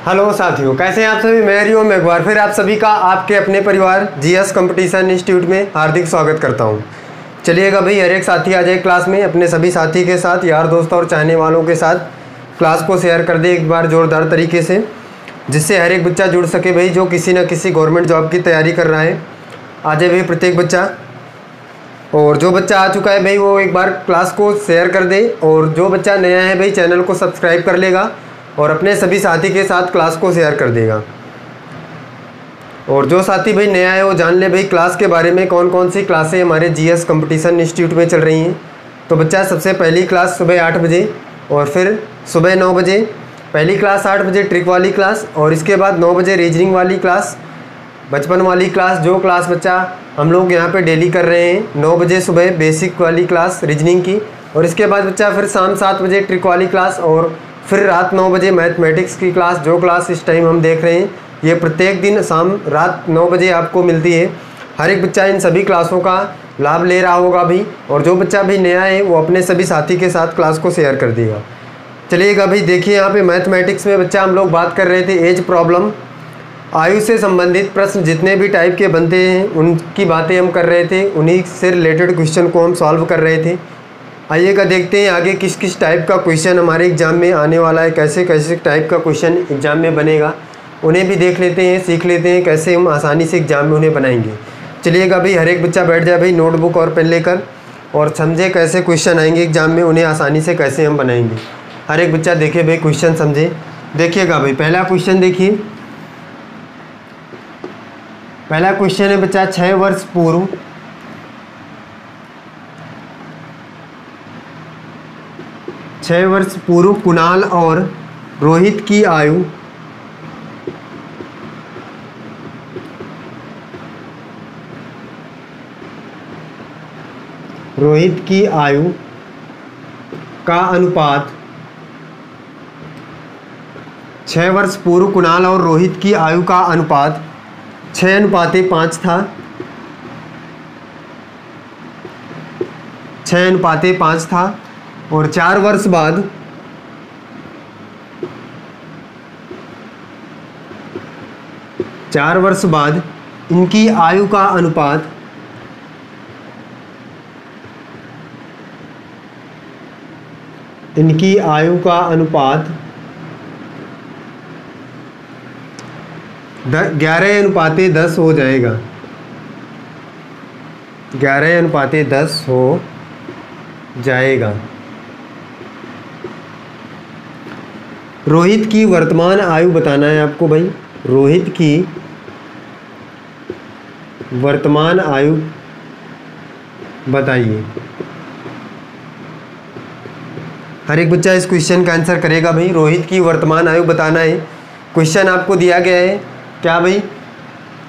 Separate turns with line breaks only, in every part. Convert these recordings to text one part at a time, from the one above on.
Hello साथियों, कैसे हैं आप सभी। मैं हरिओम एक बार फिर आप सभी का आपके अपने परिवार जीएस कंपटीशन इंस्टीट्यूट में हार्दिक स्वागत करता हूं। चलिएगा भाई, हर एक साथी आ जाए क्लास में, अपने सभी साथी के साथ, यार दोस्तों और चाहने वालों के साथ क्लास को शेयर कर दे एक बार जोरदार तरीके से, जिससे हर एक बच्चा जुड़ सके भाई, जो किसी न किसी गवर्नमेंट जॉब की तैयारी कर रहा है। आ जाए भाई प्रत्येक बच्चा, और जो बच्चा आ चुका है भाई वो एक बार क्लास को शेयर कर दे, और जो बच्चा नया है भाई चैनल को सब्सक्राइब कर लेगा और अपने सभी साथी के साथ क्लास को शेयर कर देगा। और जो साथी भाई नया है वो जान ले भाई क्लास के बारे में, कौन कौन सी क्लासें हमारे जीएस कंपटीशन इंस्टीट्यूट में चल रही हैं। तो बच्चा सबसे पहली क्लास सुबह 8 बजे और फिर सुबह 9 बजे। पहली क्लास 8 बजे ट्रिक वाली क्लास, और इसके बाद 9 बजे रीजनिंग वाली क्लास, बचपन वाली क्लास, जो क्लास बच्चा हम लोग यहाँ पे डेली कर रहे हैं। 9 बजे सुबह बेसिक वाली क्लास रीजनिंग की, और इसके बाद बच्चा फिर शाम 7 बजे ट्रिक वाली क्लास, और फिर रात 9 बजे मैथमेटिक्स की क्लास। जो क्लास इस टाइम हम देख रहे हैं ये प्रत्येक दिन शाम रात 9 बजे आपको मिलती है। हर एक बच्चा इन सभी क्लासों का लाभ ले रहा होगा भी, और जो बच्चा भी नया है वो अपने सभी साथी के साथ क्लास को शेयर कर देगा। चलिएगा भाई, देखिए यहाँ पे मैथमेटिक्स में बच्चा हम लोग बात कर रहे थे एज प्रॉब्लम, आयु से संबंधित प्रश्न जितने भी टाइप के बनते हैं उनकी बातें हम कर रहे थे, उन्हीं से रिलेटेड क्वेश्चन को हम सॉल्व कर रहे थे। आइएगा देखते हैं आगे किस किस टाइप का क्वेश्चन हमारे एग्ज़ाम में आने वाला है, कैसे कैसे टाइप का क्वेश्चन एग्ज़ाम में बनेगा, उन्हें भी देख लेते हैं, सीख लेते हैं कैसे हम आसानी से एग्ज़ाम में उन्हें बनाएंगे। चलिएगा भाई, हर एक बच्चा बैठ जाए भाई नोटबुक और पेन लेकर, और समझे कैसे क्वेश्चन आएंगे एग्ज़ाम में, उन्हें आसानी से कैसे हम बनाएंगे। हर एक बच्चा देखे भाई क्वेश्चन समझे। देखिएगा भाई, पहला क्वेश्चन देखिए। पहला क्वेश्चन है बच्चा, 6 वर्ष पूर्व 6 वर्ष पूर्व कुणाल और रोहित की आयु का अनुपात 6 वर्ष पूर्व कुणाल और रोहित की आयु का अनुपात 6:5 था। 6:5 था, और 4 वर्ष बाद 4 वर्ष बाद इनकी आयु का अनुपात 11:10 हो जाएगा। 11:10 हो जाएगा। रोहित की वर्तमान आयु बताना है आपको भाई। रोहित की वर्तमान आयु बताइए। हर एक बच्चा इस क्वेश्चन का आंसर करेगा भाई। रोहित की वर्तमान आयु बताना है। क्वेश्चन आपको दिया गया है क्या भाई,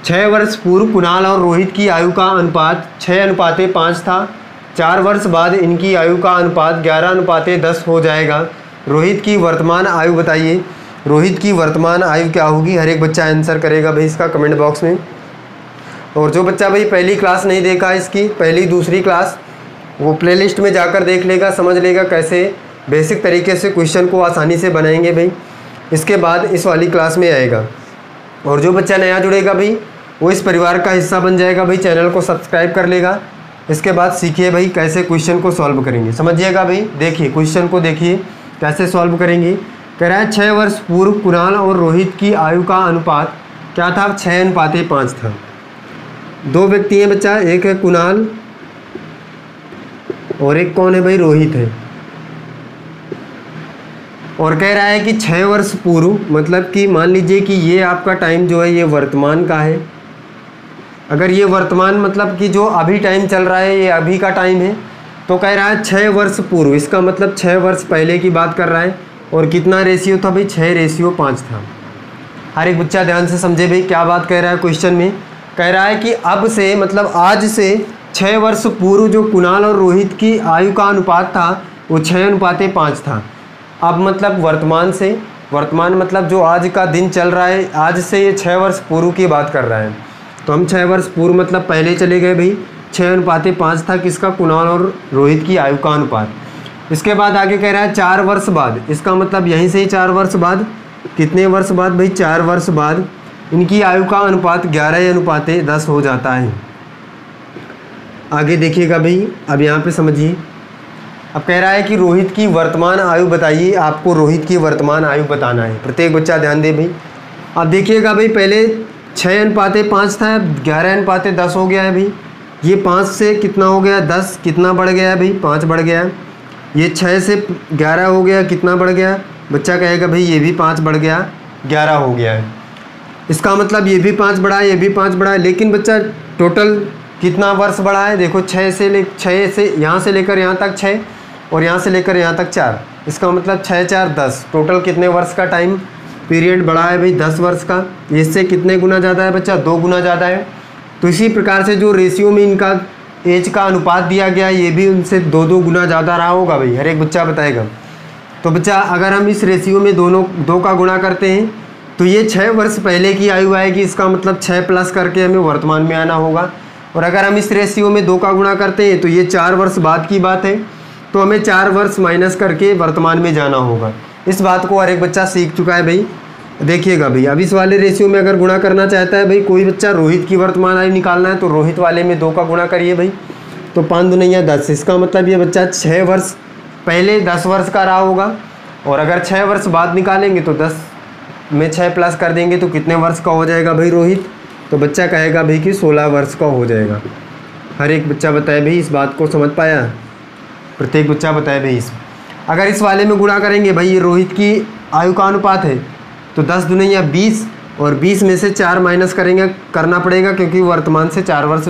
6 वर्ष पूर्व कुणाल और रोहित की आयु का अनुपात 6:5 था। 4 वर्ष बाद इनकी आयु का अनुपात 11:10 हो जाएगा। रोहित की वर्तमान आयु बताइए। रोहित की वर्तमान आयु क्या होगी, हर एक बच्चा आंसर करेगा भाई इसका कमेंट बॉक्स में। और जो बच्चा भाई पहली क्लास नहीं देखा, इसकी पहली दूसरी क्लास, वो प्लेलिस्ट में जाकर देख लेगा, समझ लेगा कैसे बेसिक तरीके से क्वेश्चन को आसानी से बनाएंगे भाई। इसके बाद इस वाली क्लास में आएगा। और जो बच्चा नया जुड़ेगा भाई वो इस परिवार का हिस्सा बन जाएगा भाई, चैनल को सब्सक्राइब कर लेगा। इसके बाद सीखिए भाई कैसे क्वेश्चन को सॉल्व करेंगे, समझिएगा भाई। देखिए क्वेश्चन को देखिए कैसे सॉल्व करेंगे। कह रहा है 6 वर्ष पूर्व कुणाल और रोहित की आयु का अनुपात क्या था, 6:5 था। दो व्यक्ति हैं बच्चा, एक है कुणाल और एक कौन है भाई, रोहित है। और कह रहा है कि 6 वर्ष पूर्व मतलब कि मान लीजिए कि ये आपका टाइम जो है ये वर्तमान का है। अगर ये वर्तमान मतलब कि जो अभी टाइम चल रहा है ये अभी का टाइम है, तो कह रहा है 6 वर्ष पूर्व, इसका मतलब 6 वर्ष पहले की बात कर रहा है। और कितना रेशियो था भाई, 6:5 था। हर एक बच्चा ध्यान से समझे भाई क्या बात कह रहा है क्वेश्चन में। कह रहा है कि अब से मतलब आज से 6 वर्ष पूर्व जो कुणाल और रोहित की आयु का अनुपात था वो 6:5 था। अब मतलब वर्तमान से, वर्तमान मतलब जो आज का दिन चल रहा है, आज से ये 6 वर्ष पूर्व की बात कर रहा है। तो हम 6 वर्ष पूर्व मतलब पहले चले गए भाई। 6:5 था किसका, कुणाल और रोहित की आयु का अनुपात। इसके बाद आगे कह रहा है 4 वर्ष बाद, इसका मतलब यहीं से ही 4 वर्ष बाद कितने वर्ष बाद भाई? 4 वर्ष बाद इनकी आयु का अनुपात 11:10 हो जाता है। आगे देखिएगा भाई, अब यहाँ पे समझिए। अब कह रहा है कि रोहित की वर्तमान आयु बताइए। आपको रोहित की वर्तमान आयु बताना है। प्रत्येक बच्चा ध्यान दे भाई। अब देखिएगा भाई, पहले 6:5 था, 11:10 हो गया है भाई। ये 5 से कितना हो गया? 10। कितना बढ़ गया है भाई? 5 बढ़ गया है। ये 6 से 11 हो गया, कितना बढ़ गया? बच्चा कहेगा भाई ये भी 5 बढ़ गया, 11 हो गया है। इसका मतलब ये भी 5 बढ़ा है, ये भी 5 बढ़ा है। लेकिन बच्चा टोटल कितना वर्ष बढ़ा है? देखो 6 से यहाँ से लेकर यहाँ तक 6 और यहाँ से लेकर यहाँ तक 4। इसका मतलब 6 4 10। टोटल कितने वर्ष का टाइम पीरियड बढ़ा है भाई? 10 वर्ष का। इससे कितने गुना ज़्यादा है बच्चा? 2 गुना ज़्यादा है। तो इसी प्रकार से जो रेशियो में इनका एज का अनुपात दिया गया ये भी उनसे 2 गुना ज़्यादा रहा होगा भाई। हर एक बच्चा बताएगा। तो बच्चा अगर हम इस रेशियो में दोनों 2 का गुणा करते हैं तो ये 6 वर्ष पहले की आयु आएगी। इसका मतलब 6 प्लस करके हमें वर्तमान में आना होगा। और अगर हम इस रेशियो में 2 का गुणा करते हैं तो ये 4 वर्ष बाद की बात है। तो हमें 4 वर्ष माइनस करके वर्तमान में जाना होगा। इस बात को हर एक बच्चा सीख चुका है भाई। देखिएगा भाई, अब इस वाले रेशियो में अगर गुणा करना चाहता है भाई कोई बच्चा, रोहित की वर्तमान आयु निकालना है तो रोहित वाले में 2 का गुणा करिए भाई। तो 5 दूनिया 10। इसका मतलब ये बच्चा 6 वर्ष पहले 10 वर्ष का रहा होगा। और अगर 6 वर्ष बाद निकालेंगे तो 10 में 6 प्लस कर देंगे तो कितने वर्ष का हो जाएगा भाई रोहित? तो बच्चा कहेगा भाई कि 16 वर्ष का हो जाएगा। हर एक बच्चा बताए भाई, इस बात को समझ पाया? प्रत्येक बच्चा बताए भाई। अगर इस वाले में गुणा करेंगे भाई, ये रोहित की आयु का अनुपात है तो 10 दूनिया 20 और 20 में से 4 माइनस करेंगे, करना पड़ेगा क्योंकि वर्तमान से 4 वर्ष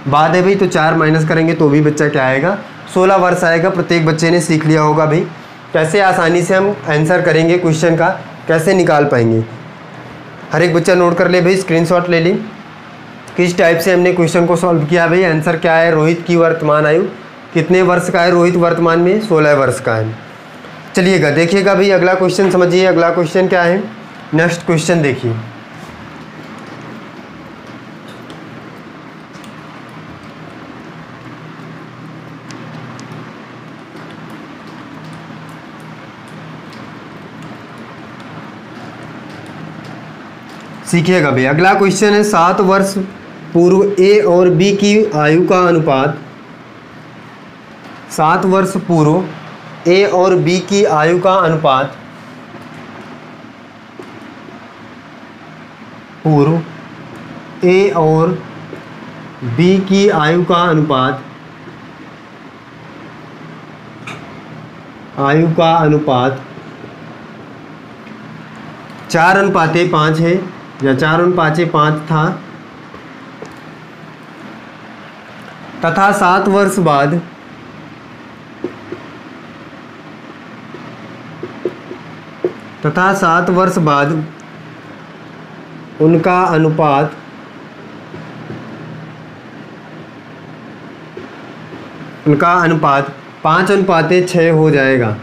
बाद है भाई। तो 4 माइनस करेंगे तो भी बच्चा क्या आएगा? 16 वर्ष आएगा। प्रत्येक बच्चे ने सीख लिया होगा भाई कैसे आसानी से हम आंसर करेंगे, क्वेश्चन का कैसे निकाल पाएंगे। हर एक बच्चा नोट कर ले भाई, स्क्रीनशॉट ले ली किस टाइप से हमने क्वेश्चन को सॉल्व किया भाई। आंसर क्या है? रोहित की वर्तमान आयु कितने वर्ष का है? रोहित वर्तमान में 16 वर्ष का है। चलिएगा देखिएगा भाई, अगला क्वेश्चन समझिए। अगला क्वेश्चन क्या है? नेक्स्ट क्वेश्चन देखिए। सीखिएगा भाई, अगला क्वेश्चन है 7 वर्ष पूर्व ए और बी की आयु का अनुपात। 7 वर्ष पूर्व ए और बी की आयु का अनुपात। पूर्व ए और बी की आयु का अनुपात। आयु का अनुपात 4:5 है या 4:5 था तथा 7 वर्ष बाद उनका अनुपात 5:6 हो जाएगा।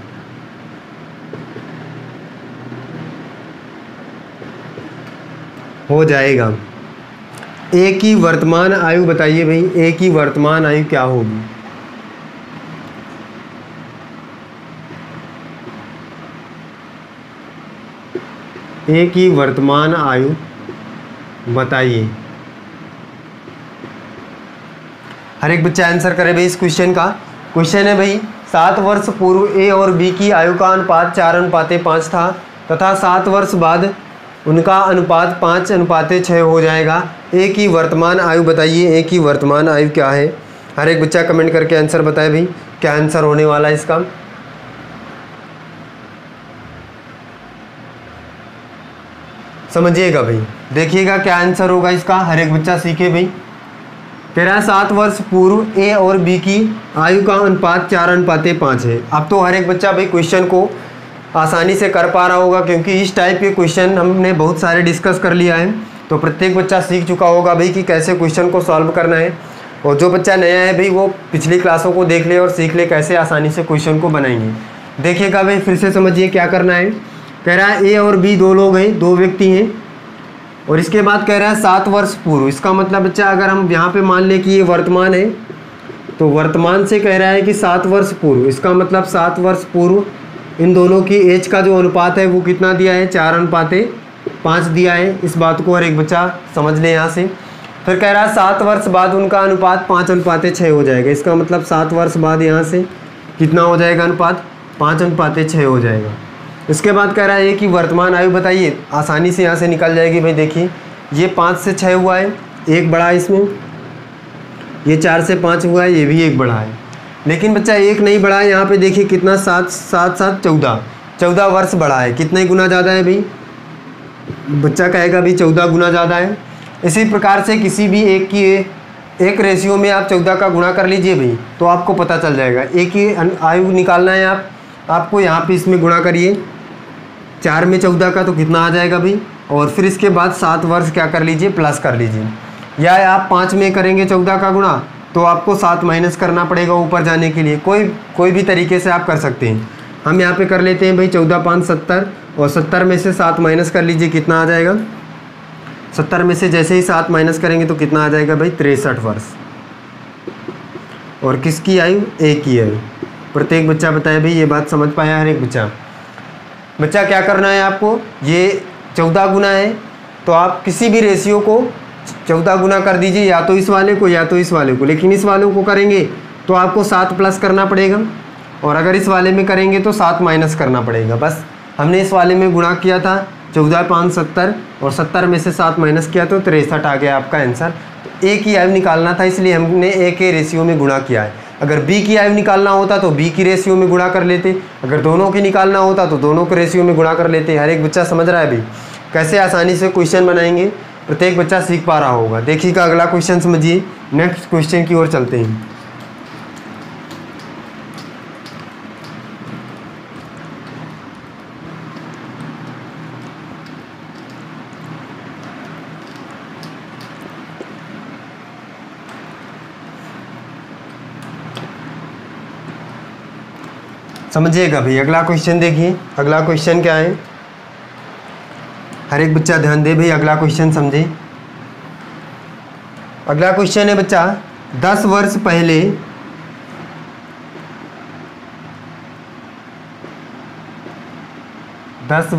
ए की वर्तमान आयु बताइए भाई, ए की वर्तमान आयु क्या होगी? ए की वर्तमान आयु बताइए। हर एक बच्चा आंसर करे भाई इस क्वेश्चन का। क्वेश्चन है भाई 7 वर्ष पूर्व ए और बी की आयु का अनुपात 4:5 था तथा 7 वर्ष बाद उनका अनुपात 5:6 हो जाएगा। ए की वर्तमान आयु बताइए। ए की वर्तमान आयु क्या है? हर एक बच्चा कमेंट करके आंसर बताए भाई, क्या आंसर होने वाला है इसका। समझिएगा भाई, देखिएगा क्या आंसर होगा इसका। हर एक बच्चा सीखे भाई। कह रहा है 7 वर्ष पूर्व ए और बी की आयु का अनुपात 4:5 है। अब तो हर एक बच्चा भाई क्वेश्चन को आसानी से कर पा रहा होगा क्योंकि इस टाइप के क्वेश्चन हमने बहुत सारे डिस्कस कर लिया है। तो प्रत्येक बच्चा सीख चुका होगा भाई कि कैसे क्वेश्चन को सॉल्व करना है। और जो बच्चा नया है भाई वो पिछली क्लासों को देख ले और सीख ले कैसे आसानी से क्वेश्चन को बनाएंगे। देखिएगा भाई, फिर से समझिए क्या करना है। कह रहा है ए और बी 2 लोग हैं, 2 व्यक्ति हैं। और इसके बाद कह रहा है 7 वर्ष पूर्व। इसका मतलब बच्चा अगर हम यहाँ पे मान ले कि ये वर्तमान है तो वर्तमान से कह रहा है कि 7 वर्ष पूर्व। इसका मतलब 7 वर्ष पूर्व इन दोनों की एज का जो अनुपात है वो कितना दिया है, 4:5 दिया है। इस बात को हर एक बच्चा समझ ले यहाँ से। फिर कह रहा है 7 वर्ष बाद उनका अनुपात 5:6 हो जाएगा। इसका मतलब 7 वर्ष बाद यहाँ से कितना हो जाएगा अनुपात, 5:6 हो जाएगा। इसके बाद कह रहा है कि वर्तमान आयु बताइए, आसानी से यहाँ से निकल जाएगी भाई। देखिए ये 5 से 6 हुआ है, एक बढ़ा है इसमें, ये 4 से 5 हुआ है, ये भी एक बढ़ा है। लेकिन बच्चा एक नहीं बढ़ा है, यहाँ पे देखिए कितना 7 7 7 14 वर्ष बढ़ा है। कितने गुना ज़्यादा है भाई, बच्चा कहेगा भाई 14 गुना ज़्यादा है। इसी प्रकार से किसी भी एक रेशियो में आप 14 का गुणा कर लीजिए भाई, तो आपको पता चल जाएगा। एक ही आयु निकालना है आपको यहाँ पे इसमें गुणा करिए 4 में 14 का, तो कितना आ जाएगा भाई। और फिर इसके बाद 7 वर्ष क्या कर लीजिए, प्लस कर लीजिए। या आप 5 में करेंगे 14 का गुणा, तो आपको 7 माइनस करना पड़ेगा ऊपर जाने के लिए। कोई भी तरीके से आप कर सकते हैं। हम यहाँ पे कर लेते हैं भाई 14 5 70, और 70 में से 7 माइनस कर लीजिए, कितना आ जाएगा। 70 में से जैसे ही 7 माइनस करेंगे तो कितना आ जाएगा भाई, 63 वर्ष। और किसकी आयु, एक ही आयु। प्रत्येक बच्चा बताए भाई, ये बात समझ पाया हर एक बच्चा क्या करना है आपको। ये 14 गुना है, तो आप किसी भी रेशियो को 14 गुना कर दीजिए, या तो इस वाले को या तो इस वाले को। लेकिन इस वाले को करेंगे तो आपको 7 प्लस करना पड़ेगा, और अगर इस वाले में करेंगे तो 7 माइनस करना पड़ेगा। बस हमने इस वाले में गुणा किया था 14 5 70, और 70 में से 7 माइनस किया तो 63 आ गया आपका आंसर। तो एक ही आयु निकालना था, इसलिए हमने ए के रेशियो में गुणा किया है। अगर बी की आयु निकालना होता तो बी की रेशियो में गुणा कर लेते, अगर दोनों की निकालना होता तो दोनों के रेशियो में गुणा कर लेते। हर एक बच्चा समझ रहा है भाई कैसे आसानी से क्वेश्चन बनाएंगे, प्रत्येक बच्चा सीख पा रहा होगा। देखिएगा अगला क्वेश्चन समझिए, नेक्स्ट क्वेश्चन की ओर चलते हैं। समझिएगा भाई अगला क्वेश्चन। देखिए अगला क्वेश्चन क्या है, हर एक बच्चा ध्यान दे भाई, अगला क्वेश्चन समझे। अगला क्वेश्चन है बच्चा, 10 वर्ष पहले 10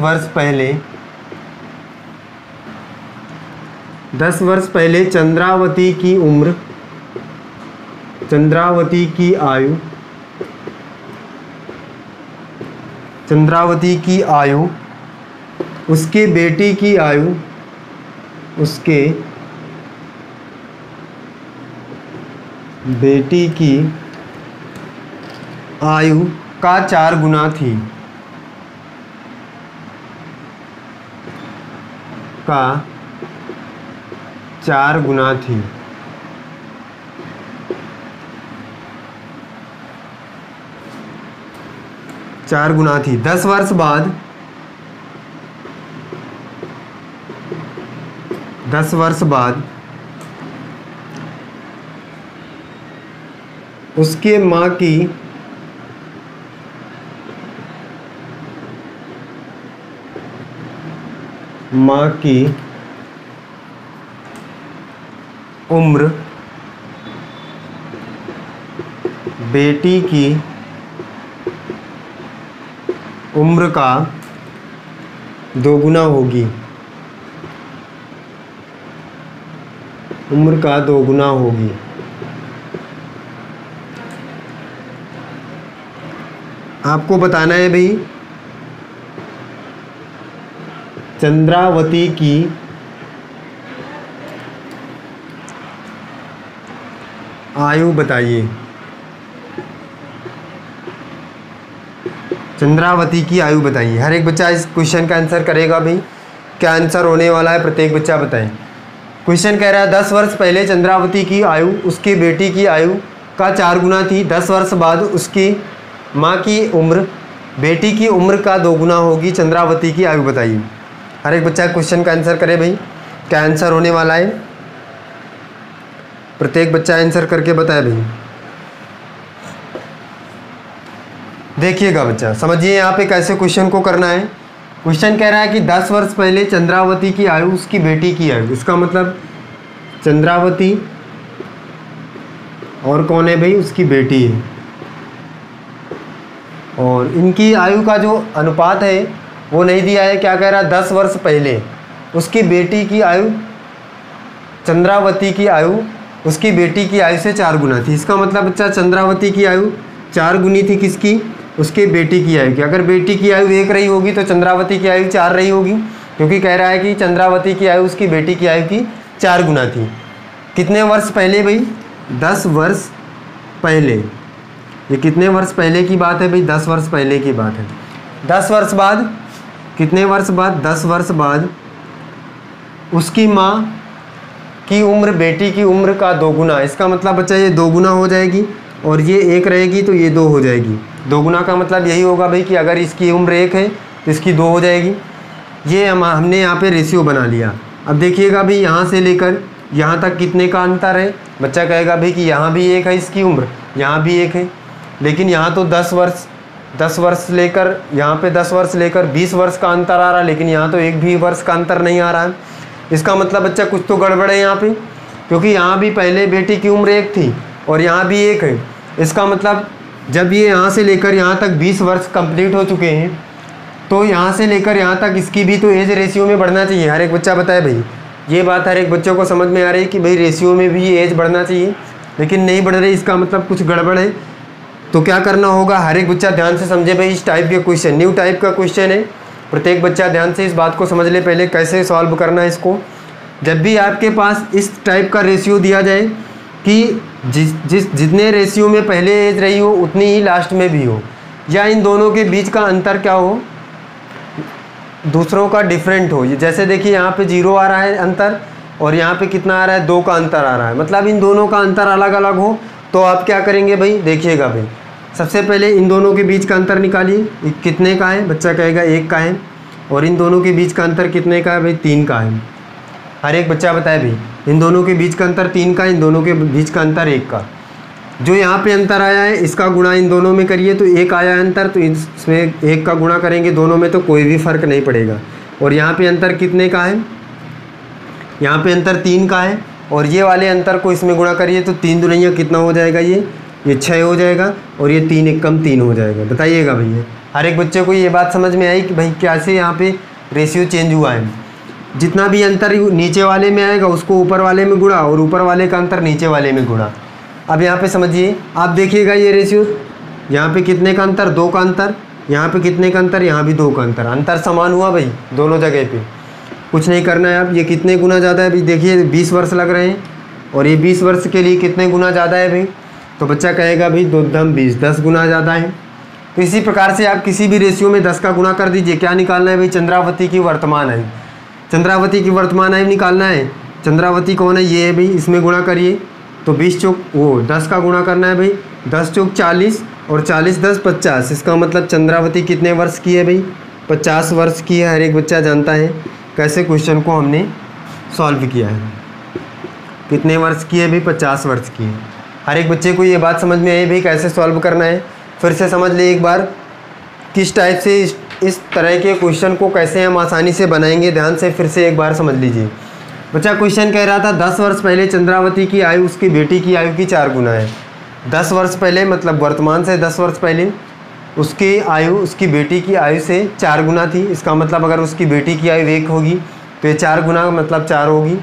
वर्ष पहले चंद्रावती की आयु, उसके बेटी की आयु का 4 गुना थी। का 4 गुना थी। चार गुना थी। 10 वर्ष बाद 10 वर्ष बाद उसके माँ की उम्र बेटी की उम्र का 2 गुना होगी। उम्र का 2 गुना होगी। आपको बताना है भाई चंद्रावती की आयु बताइए। चंद्रावती की आयु बताइए। हर एक बच्चा इस क्वेश्चन का आंसर करेगा भाई। क्या आंसर होने वाला है प्रत्येक बच्चा बताएं। क्वेश्चन कह रहा है 10 वर्ष पहले चंद्रावती की आयु उसकी बेटी की आयु का 4 गुना थी। 10 वर्ष बाद उसकी माँ की उम्र बेटी की उम्र का 2 गुना होगी। चंद्रावती की आयु बताइए। हर एक बच्चा क्वेश्चन का आंसर करे भाई। क्या आंसर होने वाला है प्रत्येक बच्चा आंसर करके बताए भाई। देखिएगा बच्चा समझिए यहाँ पे कैसे क्वेश्चन को करना है। क्वेश्चन कह रहा है कि 10 वर्ष पहले चंद्रावती की आयु उसकी बेटी की आयु। इसका मतलब चंद्रावती और कौन है भाई, उसकी बेटी है। और इनकी आयु का जो अनुपात है वो नहीं दिया है। क्या कह रहा है, 10 वर्ष पहले उसकी बेटी की आयु, चंद्रावती की आयु उसकी बेटी की आयु से 4 गुना थी। इसका मतलब बच्चा चंद्रावती की आयु 4 गुनी थी किसकी, उसके बेटी की आयु की। अगर बेटी की आयु 1 रही होगी तो चंद्रावती की आयु 4 रही होगी, क्योंकि कह रहा है कि चंद्रावती की आयु उसकी बेटी की आयु की 4 गुना थी। कितने वर्ष पहले भाई, 10 वर्ष पहले। ये कितने वर्ष पहले की बात है भाई, 10 वर्ष पहले की बात है। 10 वर्ष बाद, कितने वर्ष बाद, 10 वर्ष बाद उसकी माँ की उम्र बेटी की उम्र का 2 गुना। इसका मतलब बच्चा ये 2 गुना हो जाएगी और ये 1 रहेगी तो ये 2 हो जाएगी। 2 गुना का मतलब यही होगा भाई कि अगर इसकी उम्र 1 है तो इसकी 2 हो जाएगी। ये हमने यहाँ पे रेशियो बना लिया। अब देखिएगा भाई यहाँ से लेकर यहाँ तक कितने का अंतर है। बच्चा कहेगा भाई कि यहाँ भी 1 है इसकी उम्र, यहाँ भी 1 है, लेकिन यहाँ तो 10 वर्ष लेकर यहाँ पे 10 वर्ष लेकर 20 वर्ष का अंतर आ रहा है, लेकिन यहाँ तो 1 भी वर्ष का अंतर नहीं आ रहा है। इसका मतलब बच्चा कुछ तो गड़बड़ है यहाँ पे, क्योंकि यहाँ भी पहले बेटी की उम्र 1 थी और यहाँ भी 1 है। इसका मतलब जब ये यहाँ से लेकर यहाँ तक 20 वर्ष कंप्लीट हो चुके हैं तो यहाँ से लेकर यहाँ तक इसकी भी तो एज रेशियो में बढ़ना चाहिए। हर एक बच्चा बताए भाई, ये बात हर एक बच्चों को समझ में आ रही है कि भाई रेशियो में भी एज बढ़ना चाहिए, लेकिन नहीं बढ़ रही। इसका मतलब कुछ गड़बड़ है। तो क्या करना होगा, हर एक बच्चा ध्यान से समझे भाई। इस टाइप के क्वेश्चन, न्यू टाइप का क्वेश्चन है, प्रत्येक बच्चा ध्यान से इस बात को समझ ले पहले कैसे सॉल्व करना है इसको। जब भी आपके पास इस टाइप का रेशियो दिया जाए कि जितने रेशियो में पहले एज रही हो उतनी ही लास्ट में भी हो, या इन दोनों के बीच का अंतर क्या हो, दूसरों का डिफरेंट हो। जैसे देखिए यहाँ पे 0 आ रहा है अंतर और यहाँ पे कितना आ रहा है, 2 का अंतर आ रहा है, मतलब इन दोनों का अंतर अलग अलग हो। तो आप क्या करेंगे भाई, देखिएगा भाई, सबसे पहले इन दोनों के बीच का अंतर निकालिए। कितने का है, बच्चा कहेगा 1 का है। और इन दोनों के बीच का अंतर कितने का है भाई, 3 का है। हर एक बच्चा बताए भाई, इन दोनों के बीच का अंतर 3 का, इन दोनों के बीच का अंतर 1 का। जो यहाँ पे अंतर आया है इसका गुणा इन दोनों में करिए तो 1 आया है अंतर, तो इसमें 1 का गुणा करेंगे दोनों में तो कोई भी फ़र्क नहीं पड़ेगा। और यहाँ पे अंतर कितने का है, यहाँ पे अंतर 3 का है, और ये वाले अंतर को इसमें गुणा करिए तो 3 दुनिया कितना हो जाएगा, ये 6 हो जाएगा, और ये 3 1 कम 3 हो जाएगा। बताइएगा भैया, हर एक बच्चे को ये बात समझ में आई कि भाई कैसे यहाँ पे रेशियो चेंज हुआ है। जितना भी अंतर नीचे वाले में आएगा उसको ऊपर वाले में गुणा, और ऊपर वाले का अंतर नीचे वाले में गुणा। अब यहाँ पे समझिए, आप देखिएगा ये रेशियो, यहाँ पे कितने का अंतर, 2 का अंतर, यहाँ पे कितने का अंतर, यहाँ भी 2 का अंतर। अंतर समान हुआ भाई दोनों जगह पे, कुछ नहीं करना है। अब ये कितने गुना ज़्यादा है भाई, देखिए 20 वर्ष लग रहे हैं और ये 20 वर्ष के लिए कितने गुना ज़्यादा है भाई, तो बच्चा कहेगा भाई 2 दम 20, 10 गुना ज़्यादा है। तो इसी प्रकार से आप किसी भी रेशियो में 10 का गुणा कर दीजिए। क्या निकालना है भाई, चंद्रावती की वर्तमान आयु। चंद्रावती की वर्तमान आयु निकालना है। चंद्रावती कौन है, ये है भाई, इसमें गुणा करिए तो 20 चौक 10 का गुणा करना है भाई, 10 चौक 40 और 40 10 50। इसका मतलब चंद्रावती कितने वर्ष की है भाई, 50 वर्ष की है। हर एक बच्चा जानता है कैसे क्वेश्चन को हमने सॉल्व किया है। कितने वर्ष की है भाई, 50 वर्ष की है। हर एक बच्चे को ये बात समझ में आई भाई कैसे सॉल्व करना है। फिर से समझ ले एक बार, किस टाइप से इस तरह के क्वेश्चन को कैसे हम आसानी से बनाएंगे। ध्यान से फिर से एक बार समझ लीजिए। बच्चा क्वेश्चन कह रहा था 10 वर्ष पहले चंद्रावती की आयु उसकी बेटी की आयु की 4 गुना है। 10 वर्ष पहले मतलब वर्तमान से 10 वर्ष पहले उसकी आयु उसकी बेटी की आयु से 4 गुना थी। इसका मतलब अगर उसकी बेटी की आयु 1 होगी तो ये 4 गुना मतलब 4 होगी।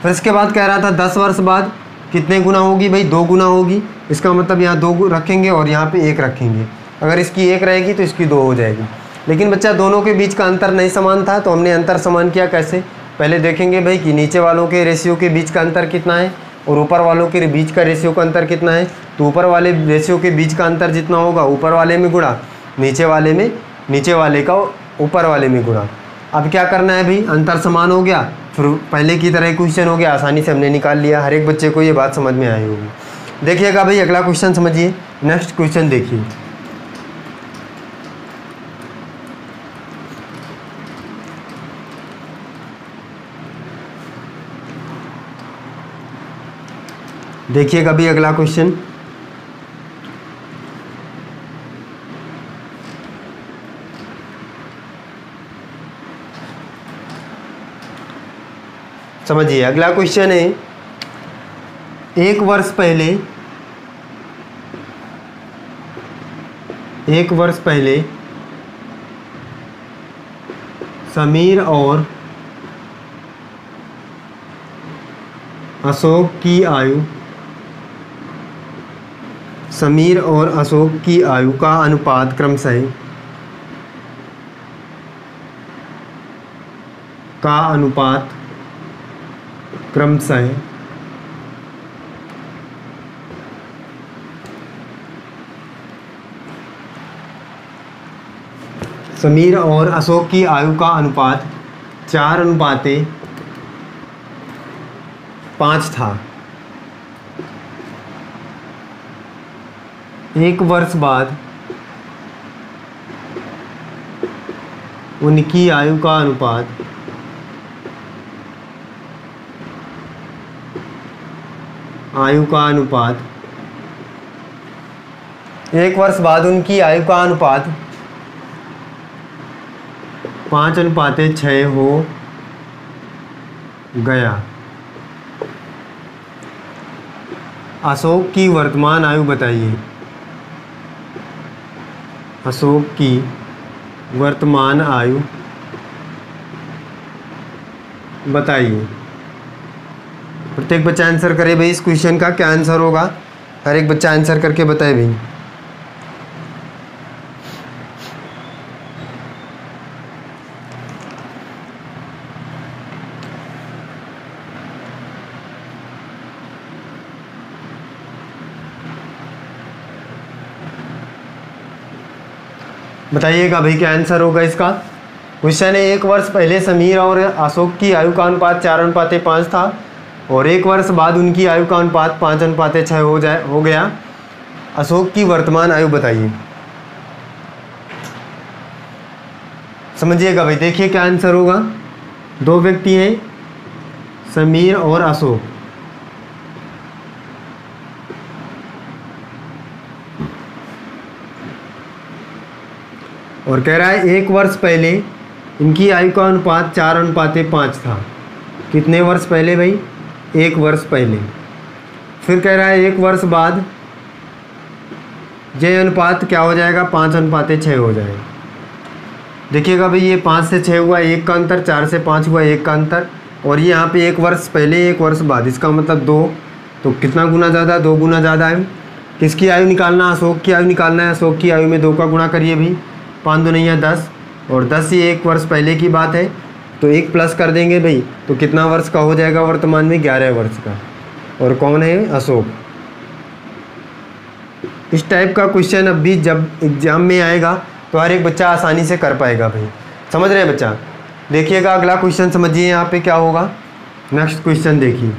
फिर इसके बाद कह रहा था 10 वर्ष बाद कितने गुना होगी भाई, 2 गुना होगी। इसका मतलब यहाँ 2 रखेंगे और यहाँ पे 1 रखेंगे। अगर इसकी 1 रहेगी तो इसकी 2 हो जाएगी। लेकिन बच्चा दोनों के बीच का अंतर नहीं समान था, तो हमने अंतर समान किया। कैसे, पहले देखेंगे भाई कि नीचे वालों के रेशियो के बीच का अंतर कितना है और ऊपर वालों के बीच का रेशियो का अंतर कितना है। तो ऊपर वाले रेशियो के बीच का अंतर जितना होगा ऊपर वाले में गुणा, नीचे वाले का ऊपर वाले में गुणा। अब क्या करना है भाई, अंतर समान हो गया, फिर पहले की तरह क्वेश्चन हो गया, आसानी से हमने निकाल लिया। हर एक बच्चे को ये बात समझ में आई होगी। देखिएगा भाई अगला क्वेश्चन समझिए, नेक्स्ट क्वेश्चन देखिए। देखिएगा भी अगला क्वेश्चन, समझिए। अगला क्वेश्चन है 1 वर्ष पहले एक वर्ष पहले समीर और अशोक की आयु का अनुपात क्रमशः समीर और अशोक की आयु का अनुपात 4:5 था। एक वर्ष बाद उनकी आयु का अनुपात 5:6 हो गया। अशोक की वर्तमान आयु बताइए। अशोक की वर्तमान आयु बताइए। प्रत्येक बच्चा आंसर करे भाई। इस क्वेश्चन का क्या आंसर होगा, हर एक बच्चा आंसर करके बताए भाई। बताइएगा भाई क्या आंसर होगा इसका। क्वेश्चन है, एक वर्ष पहले समीर और अशोक की आयु का अनुपात 4:5 था और एक वर्ष बाद उनकी आयु का अनुपात 5:6 हो गया। अशोक की वर्तमान आयु बताइए। समझिएगा भाई, देखिए क्या आंसर होगा। दो व्यक्ति हैं, समीर और अशोक। और कह रहा है एक वर्ष पहले इनकी आयु का अनुपात 4:5 था। कितने वर्ष पहले भाई? एक वर्ष पहले। फिर कह रहा है एक वर्ष बाद यह अनुपात क्या हो जाएगा? 5:6 हो जाएगा। देखिएगा भाई, ये 5 से 6 हुआ 1 का अंतर, 4 से 5 हुआ 1 का अंतर, और ये यहाँ पे एक वर्ष पहले एक वर्ष बाद, इसका मतलब 2। तो कितना गुना ज़्यादा? 2 गुना ज़्यादा है। किसकी आयु निकालना? अशोक की आयु निकालना है। अशोक की आयु में 2 का गुणा करिए भाई। 5 2 9 10, और 10 ये एक वर्ष पहले की बात है तो 1 प्लस कर देंगे भाई। तो कितना वर्ष का हो जाएगा वर्तमान में? 11 वर्ष का। और कौन है? अशोक। इस टाइप का क्वेश्चन अब भी जब एग्जाम में आएगा तो हर एक बच्चा आसानी से कर पाएगा भाई। समझ रहे हैं बच्चा? देखिएगा अगला क्वेश्चन, समझिए यहाँ पे क्या होगा। नेक्स्ट क्वेश्चन देखिए।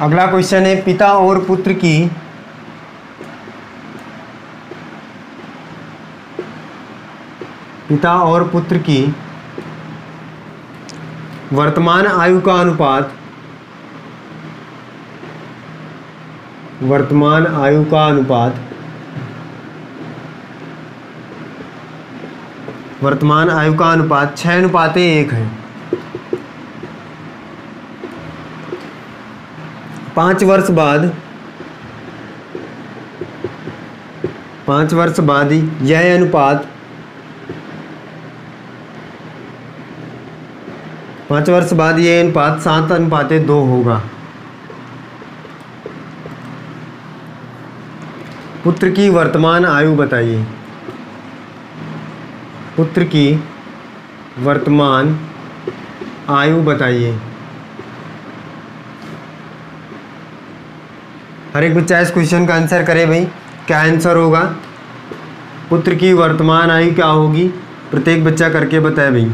अगला क्वेश्चन है, पिता और पुत्र की वर्तमान आयु का अनुपात वर्तमान आयु का अनुपात 6:1 है। 5 वर्ष बाद यह अनुपात 7:2 होगा। पुत्र की वर्तमान आयु बताइए। पुत्र की वर्तमान आयु बताइए। हर एक बच्चा इस क्वेश्चन का आंसर करे भाई। क्या आंसर होगा? पुत्र की वर्तमान आयु क्या होगी? प्रत्येक बच्चा करके बताए भाई।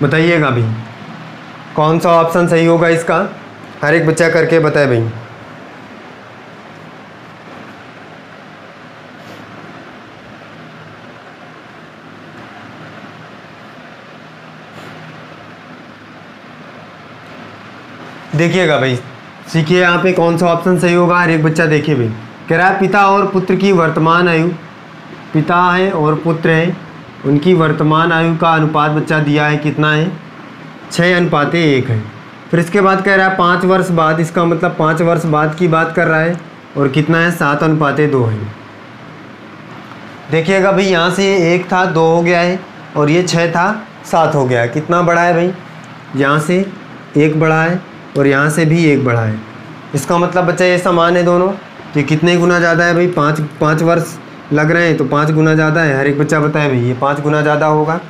बताइएगा भाई कौन सा ऑप्शन सही होगा इसका। हर एक बच्चा करके बताए भाई। देखिएगा भाई, सीखिए यहाँ पे कौन सा ऑप्शन सही होगा। हर एक बच्चा देखिए भाई, कह रहा है पिता और पुत्र की वर्तमान आयु, पिता है और पुत्र है, उनकी वर्तमान आयु का अनुपात बच्चा दिया है कितना है, 6:1 है। फिर इसके बाद कह रहा है 5 वर्ष बाद, इसका मतलब 5 वर्ष बाद की बात कर रहा है, और कितना है 7:2 है। देखिएगा भाई, यहाँ से ये 1 था 2 हो गया है, और ये 6 था 7 हो गया है। कितना बढ़ा है भाई, यहाँ से 1 बढ़ा है और यहाँ से भी 1 बढ़ा है। इसका मतलब बच्चा ये समान है दोनों, तो ये कितने गुना ज़्यादा है भाई, 5 वर्ष लग रहे हैं तो 5 गुना ज़्यादा है। हर एक बच्चा बताए भाई, ये 5 गुना ज़्यादा होगा।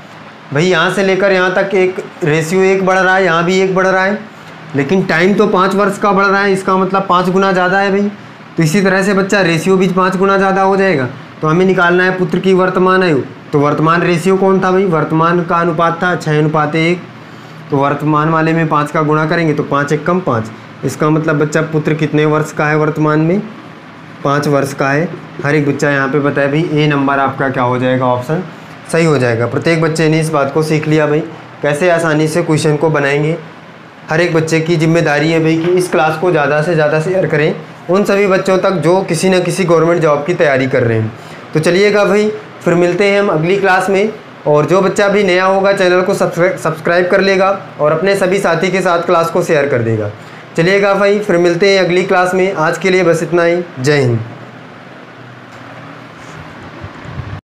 भाई यहाँ से लेकर यहाँ तक एक रेशियो 1 बढ़ रहा है, यहाँ भी 1 बढ़ रहा है, लेकिन टाइम तो 5 वर्ष का बढ़ रहा है, इसका मतलब 5 गुना ज़्यादा है भाई। तो इसी तरह से बच्चा रेशियो भी 5 गुना ज़्यादा हो जाएगा। तो हमें निकालना है पुत्र की वर्तमान आयु। तो वर्तमान रेशियो कौन था भाई, वर्तमान का अनुपात था 6:1। तो वर्तमान वाले में 5 का गुणा करेंगे तो 5 × 1 = 5। इसका मतलब बच्चा पुत्र कितने वर्ष का है, वर्तमान में 5 वर्ष का है। हर एक बच्चा यहाँ पे बताए भाई, ए नंबर आपका क्या हो जाएगा, ऑप्शन सही हो जाएगा। प्रत्येक बच्चे ने इस बात को सीख लिया भाई, कैसे आसानी से क्वेश्चन को बनाएंगे। हर एक बच्चे की जिम्मेदारी है भाई कि इस क्लास को ज़्यादा से ज़्यादा शेयर करें उन सभी बच्चों तक जो किसी न किसी गवर्नमेंट जॉब की तैयारी कर रहे हैं। तो चलिएगा भाई, फिर मिलते हैं हम अगली क्लास में। और जो बच्चा भी नया होगा चैनल को सब्सक्राइब कर लेगा और अपने सभी साथी के साथ क्लास को शेयर कर देगा। चलिएगा भाई, फिर मिलते हैं अगली क्लास में। आज के लिए बस इतना ही। जय हिंद।